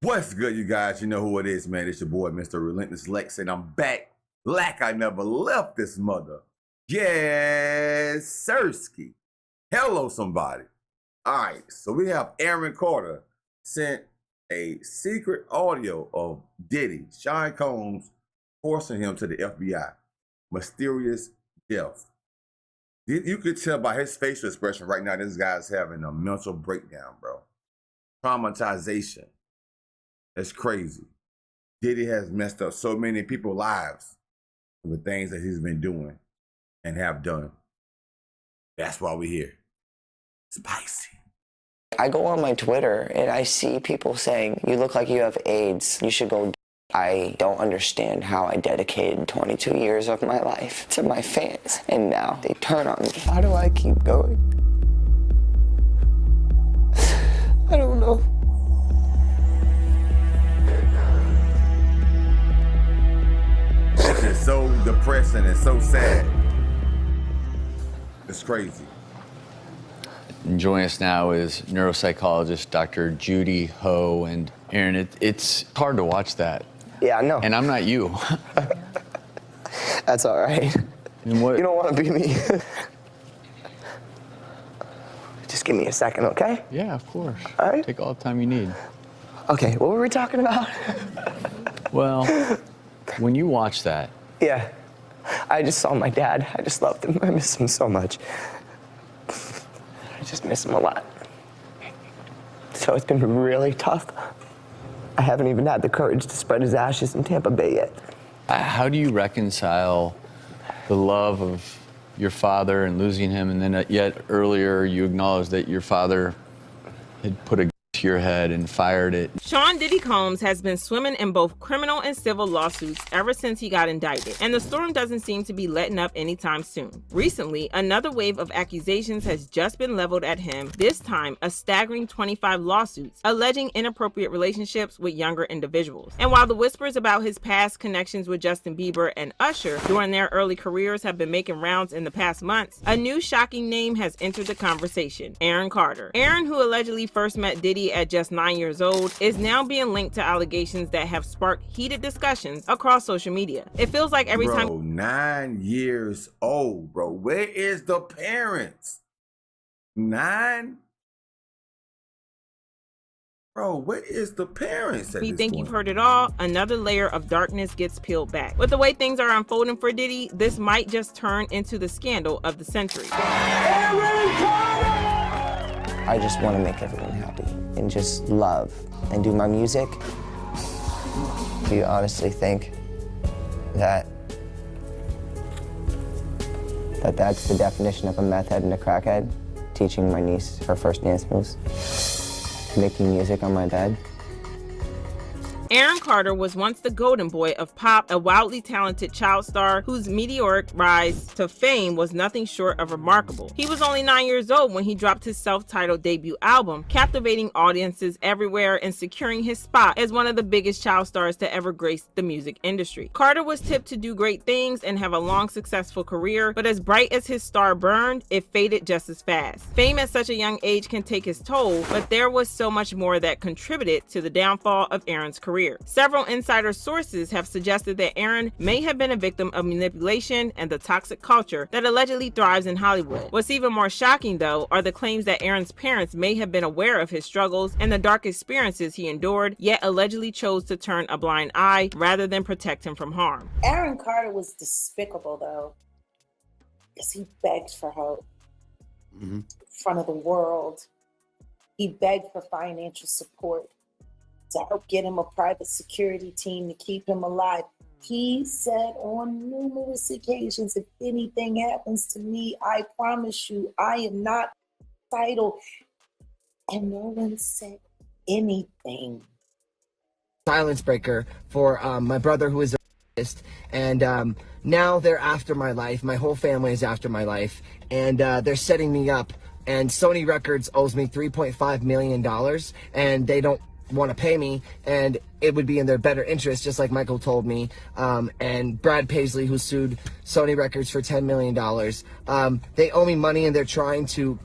What's good, you guys? You know who it is, man. It's your boy, Mr. Relentless Lex, and I'm back like I never left this mother. Yes, Sirski. Hello, somebody. All right, so we have Aaron Carter sent a secret audio of Diddy, Sean Combs, forcing him to the FBI. Mysterious death. You could tell by his facial expression right now, this guy's having a mental breakdown, bro. Traumatization. It's crazy. Diddy has messed up so many people's lives with things that he's been doing and have done. That's why we're here. Spicy. I go on my Twitter and I see people saying, you look like you have AIDS, you should go. I don't understand how I dedicated 22 years of my life to my fans, and now they turn on me. How do I keep going? I don't know. It's so depressing and so sad. It's crazy. And joining us now is neuropsychologist Dr. Judy Ho. And Aaron, it's hard to watch that. Yeah, I know. And I'm not you. That's all right. And what? You don't want to be me. Just give me a second, okay? Yeah, of course. All right. Take all the time you need. Okay, what were we talking about? Well, when you watch that. Yeah, I just saw my dad. I just loved him. I miss him so much. I just miss him a lot. So it's been really tough. I haven't even had the courage to spread his ashes in Tampa Bay yet. How do you reconcile the love of your father and losing him, and then yet earlier you acknowledged that your father had put a gun to your head and fired it? Sean Diddy Combs has been swimming in both criminal and civil lawsuits ever since he got indicted, and the storm doesn't seem to be letting up anytime soon. Recently, another wave of accusations has just been leveled at him, this time a staggering 25 lawsuits alleging inappropriate relationships with younger individuals. And while the whispers about his past connections with Justin Bieber and Usher during their early careers have been making rounds in the past months, a new shocking name has entered the conversation: Aaron Carter. Aaron, who allegedly first met Diddy at just 9 years old, is now being linked to allegations that have sparked heated discussions across social media. It feels like every time— Bro, 9 years old, bro. Where is the parents? 9? Bro, where is the parents at you this think point? you've heard it all, another layer of darkness gets peeled back. With the way things are unfolding for Diddy, this might just turn into the scandal of the century. I just want to make everyone happy and just love and do my music. Do you honestly think that that's the definition of a meth head and a crackhead? Teaching my niece her first dance moves, making music on my bed. Aaron Carter was once the golden boy of pop, a wildly talented child star whose meteoric rise to fame was nothing short of remarkable. He was only 9 years old when he dropped his self-titled debut album, captivating audiences everywhere and securing his spot as one of the biggest child stars to ever grace the music industry. Carter was tipped to do great things and have a long, successful career, but as bright as his star burned, it faded just as fast. Fame at such a young age can take its toll, but there was so much more that contributed to the downfall of Aaron's career. Several insider sources have suggested that Aaron may have been a victim of manipulation and the toxic culture that allegedly thrives in Hollywood. What's even more shocking, though, are the claims that Aaron's parents may have been aware of his struggles and the dark experiences he endured, yet allegedly chose to turn a blind eye rather than protect him from harm. Aaron Carter was despicable, though, because he begged for help in front of the world. He begged for financial support to help get him a private security team to keep him alive. He said on numerous occasions, if anything happens to me, I promise you, I am not suicidal. And no one said anything. Silence breaker for my brother, who is a artist, and now they're after my life. My whole family is after my life, and they're setting me up. And Sony Records owes me $3.5 million, and they don't want to pay me, and it would be in their better interest, just like Michael told me, and Brad Paisley, who sued Sony Records for $10 million. They owe me money, and they're trying to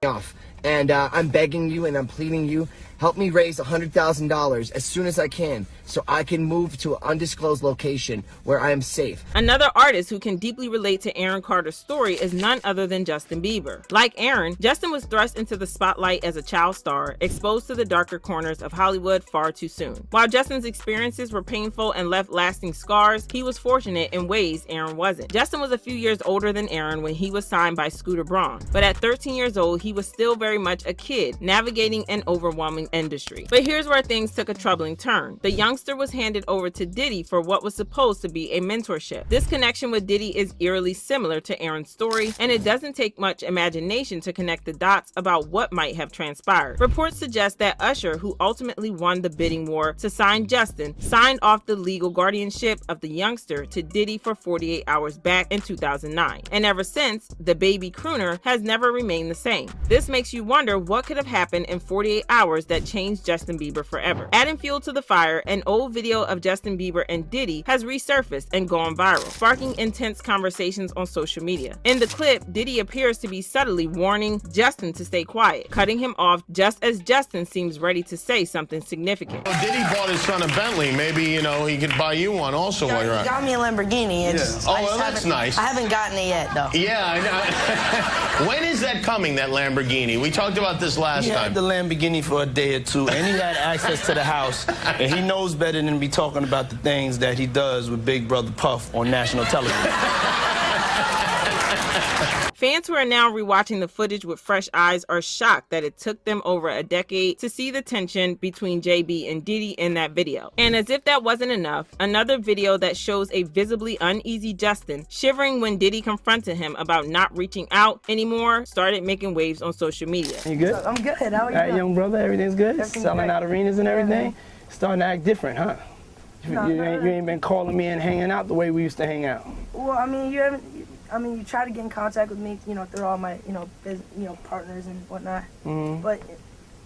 off. And I'm begging you and I'm pleading you, help me raise $100,000 as soon as I can so I can move to an undisclosed location where I am safe. Another artist who can deeply relate to Aaron Carter's story is none other than Justin Bieber. Like Aaron, Justin was thrust into the spotlight as a child star, exposed to the darker corners of Hollywood far too soon. While Justin's experiences were painful and left lasting scars, he was fortunate in ways Aaron wasn't. Justin was a few years older than Aaron when he was signed by Scooter Braun, but at 13 years old, he was still very much a kid, navigating an overwhelming industry. But here's where things took a troubling turn. The youngster was handed over to Diddy for what was supposed to be a mentorship. This connection with Diddy is eerily similar to Aaron's story, and it doesn't take much imagination to connect the dots about what might have transpired. Reports suggest that Usher, who ultimately won the bidding war to sign Justin, signed off the legal guardianship of the youngster to Diddy for 48 hours back in 2009. And ever since, the baby crooner has never remained the same. This makes you wonder what could have happened in 48 hours that changed Justin Bieber forever. Adding fuel to the fire, an old video of Justin Bieber and Diddy has resurfaced and gone viral, sparking intense conversations on social media. In the clip, Diddy appears to be subtly warning Justin to stay quiet, cutting him off just as Justin seems ready to say something significant. Well, Diddy bought his son a Bentley. Maybe, you know, he could buy you one also while you're He out. got me a Lamborghini. Oh, well, that's nice. I haven't gotten it yet, though. Yeah, I know. When is that coming, that Lamborghini? We talked about this last He time. had the Lamborghini for a day or two, and he had access to the house, and he knows better than to be talking about the things that he does with Big Brother Puff on national television. Fans who are now rewatching the footage with fresh eyes are shocked that it took them over a decade to see the tension between JB and Diddy in that video. And as if that wasn't enough, another video that shows a visibly uneasy Justin shivering when Diddy confronted him about not reaching out anymore started making waves on social media. You good? I'm good. How are you All right, doing? young brother, everything's good? Everything's Selling great. out arenas and everything? Starting to act different, huh? You ain't been calling me and hanging out the way we used to hang out. Well, I mean, you try to get in contact with me, through all my, partners and whatnot. Mm-hmm. But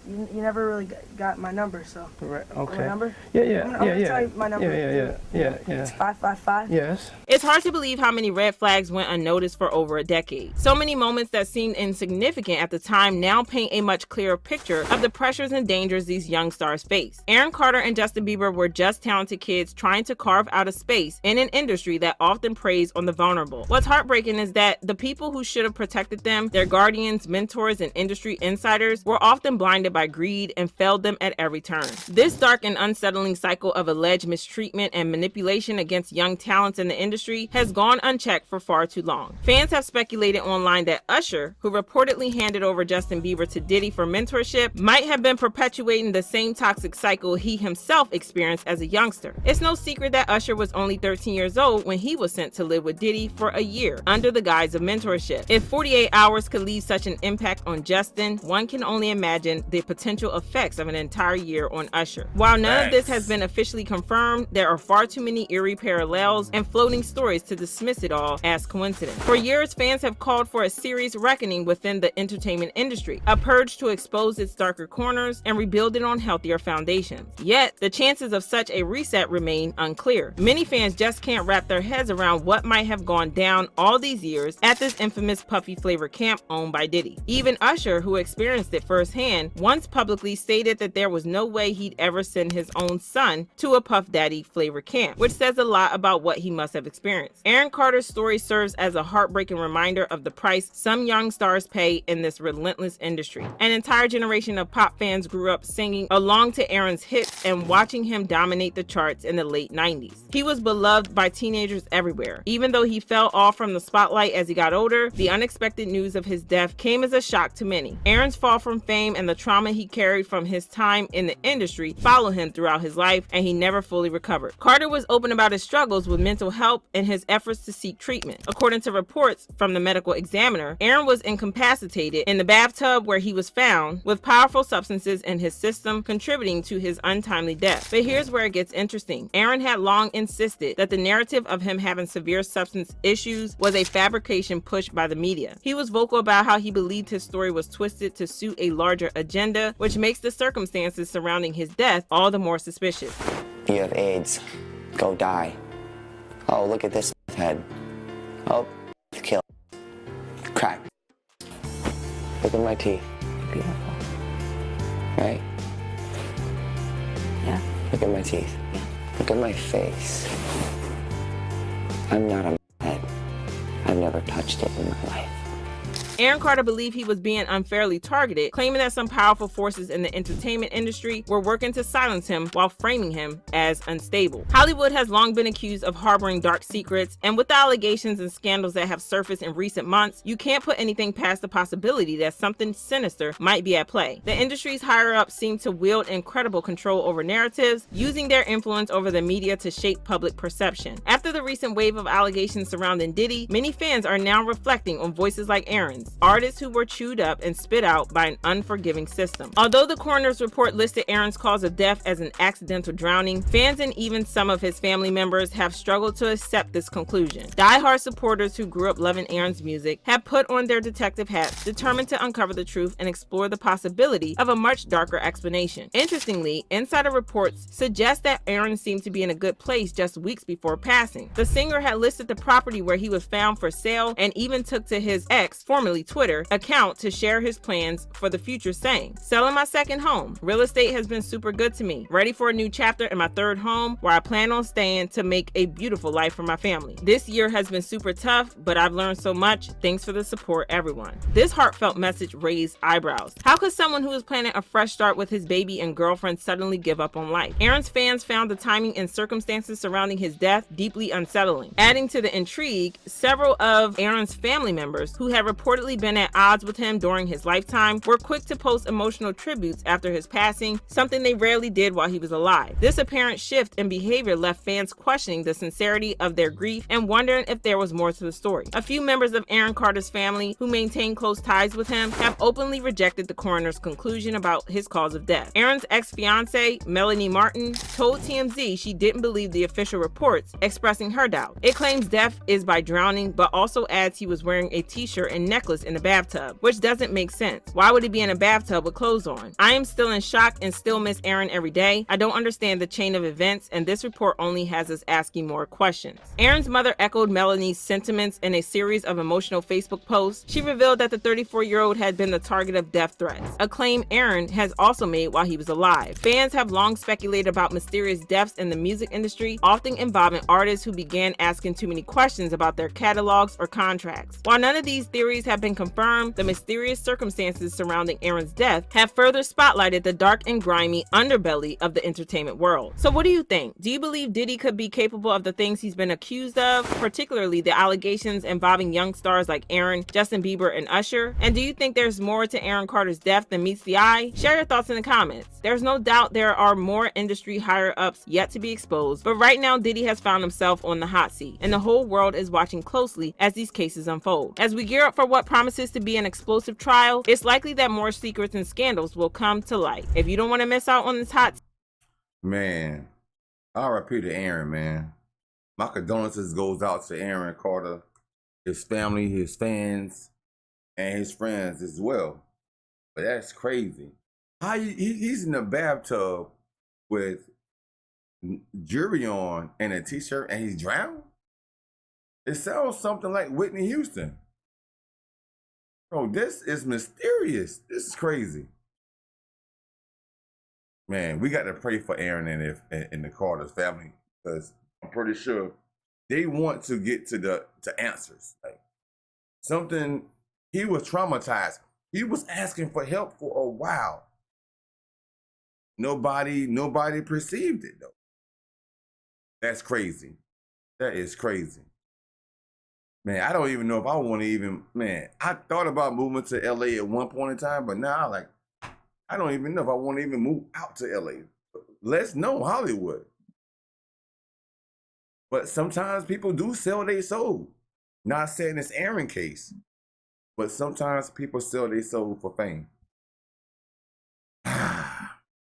you never really got my number, so. Right, okay. My number? Yeah. I'm gonna tell you my number. Yeah. It's 555. Yes. It's hard to believe how many red flags went unnoticed for over a decade. So many moments that seemed insignificant at the time now paint a much clearer picture of the pressures and dangers these young stars face. Aaron Carter and Justin Bieber were just talented kids trying to carve out a space in an industry that often preys on the vulnerable. What's heartbreaking is that the people who should have protected them, their guardians, mentors, and industry insiders, were often blinded by greed and failed them at every turn. This dark and unsettling cycle of alleged mistreatment and manipulation against young talents in the industry has gone unchecked for far too long. Fans have speculated online that Usher, who reportedly handed over Justin Bieber to Diddy for mentorship, might have been perpetuating the same toxic cycle he himself experienced as a youngster. It's no secret that Usher was only 13 years old when he was sent to live with Diddy for a year under the guise of mentorship. If 48 hours could leave such an impact on Justin, one can only imagine the potential effects of an entire year on Usher. While none of this has been officially confirmed, there are far too many eerie parallels and floating stories to dismiss it all as coincidence. For years, fans have called for a serious reckoning within the entertainment industry, a purge to expose its darker corners and rebuild it on healthier foundations. Yet, the chances of such a reset remain unclear. Many fans just can't wrap their heads around what might have gone down all these years at this infamous puffy flavor camp owned by Diddy. Even Usher, who experienced it firsthand, once publicly stated that there was no way he'd ever send his own son to a Puff Daddy flavor camp, which says a lot about what he must have experienced. Aaron Carter's story serves as a heartbreaking reminder of the price some young stars pay in this relentless industry. An entire generation of pop fans grew up singing along to Aaron's hits and watching him dominate the charts in the late 90s. He was beloved by teenagers everywhere. Even though he fell off from the spotlight as he got older, the unexpected news of his death came as a shock to many. Aaron's fall from fame and the trauma he carried from his time in the industry followed him throughout his life, and he never fully recovered. Carter was open about his struggles with mental health and his efforts to seek treatment. According to reports from the medical examiner, Aaron was incapacitated in the bathtub where he was found, with powerful substances in his system contributing to his untimely death. But here's where it gets interesting. Aaron had long insisted that the narrative of him having severe substance issues was a fabrication pushed by the media. He was vocal about how he believed his story was twisted to suit a larger agenda, which makes the circumstances surrounding his death all the more suspicious. You have AIDS. Go die. Oh, look at this head. Oh, kill. Crack. Look at my teeth. Beautiful. Right? Yeah. Look at my teeth. Yeah. Look at my face. I'm not a head. I've never touched it in my life. Aaron Carter believed he was being unfairly targeted, claiming that some powerful forces in the entertainment industry were working to silence him while framing him as unstable. Hollywood has long been accused of harboring dark secrets, and with the allegations and scandals that have surfaced in recent months, you can't put anything past the possibility that something sinister might be at play. The industry's higher-ups seem to wield incredible control over narratives, using their influence over the media to shape public perception. After the recent wave of allegations surrounding Diddy, many fans are now reflecting on voices like Aaron's, artists who were chewed up and spit out by an unforgiving system. Although the coroner's report listed Aaron's cause of death as an accidental drowning, fans and even some of his family members have struggled to accept this conclusion. Die-hard supporters who grew up loving Aaron's music have put on their detective hats, determined to uncover the truth and explore the possibility of a much darker explanation. Interestingly, insider reports suggest that Aaron seemed to be in a good place just weeks before passing. The singer had listed the property where he was found for sale and even took to his ex, formerly Twitter, account to share his plans for the future, saying, "Selling my second home. Real estate has been super good to me. Ready for a new chapter in my third home where I plan on staying to make a beautiful life for my family. This year has been super tough, but I've learned so much. Thanks for the support, everyone." This heartfelt message raised eyebrows. How could someone who is planning a fresh start with his baby and girlfriend suddenly give up on life? Aaron's fans found the timing and circumstances surrounding his death deeply unsettling. Adding to the intrigue, several of Aaron's family members who had reportedly been at odds with him during his lifetime were quick to post emotional tributes after his passing, something they rarely did while he was alive. This apparent shift in behavior left fans questioning the sincerity of their grief and wondering if there was more to the story. A few members of Aaron Carter's family, who maintain close ties with him, have openly rejected the coroner's conclusion about his cause of death. Aaron's ex-fiancée, Melanie Martin, told TMZ she didn't believe the official reports, expressing her doubt. It claims death is by drowning, but also adds he was wearing a t-shirt and necklace in a bathtub, which doesn't make sense. Why would he be in a bathtub with clothes on? I am still in shock and still miss Aaron every day. I don't understand the chain of events, and this report only has us asking more questions. Aaron's mother echoed Melanie's sentiments in a series of emotional Facebook posts. She revealed that the 34-year-old had been the target of death threats, a claim Aaron has also made while he was alive. Fans have long speculated about mysterious deaths in the music industry, often involving artists who began asking too many questions about their catalogs or contracts. While none of these theories have been confirmed, the mysterious circumstances surrounding Aaron's death have further spotlighted the dark and grimy underbelly of the entertainment world. So what do you think? Do you believe Diddy could be capable of the things he's been accused of, particularly the allegations involving young stars like Aaron, Justin Bieber, and Usher? And do you think there's more to Aaron Carter's death than meets the eye? Share your thoughts in the comments. There's no doubt there are more industry higher-ups yet to be exposed, but right now Diddy has found himself on the hot seat, and the whole world is watching closely as these cases unfold. As we gear up for what promises to be an explosive trial, it's likely that more secrets and scandals will come to light. If you don't want to miss out on this hot Man, R.I.P. to Aaron, man. My condolences goes out to Aaron Carter, his family, his fans, and his friends as well. But that's crazy. How he's in the bathtub with jewelry on and a t-shirt and he's drowned? It sounds something like Whitney Houston. Bro, this is mysterious. This is crazy. Man, we got to pray for Aaron and the Carter's family, because I'm pretty sure they want to get to answers. Like something, he was traumatized. He was asking for help for a while. Nobody perceived it though. That's crazy. That is crazy. Man, I don't even know if I want to even, man, I thought about moving to LA at one point in time, but now I don't even know if I want to even move out to LA. Let's know Hollywood. But sometimes people do sell their soul. Not saying it's Aaron case, but sometimes people sell their soul for fame.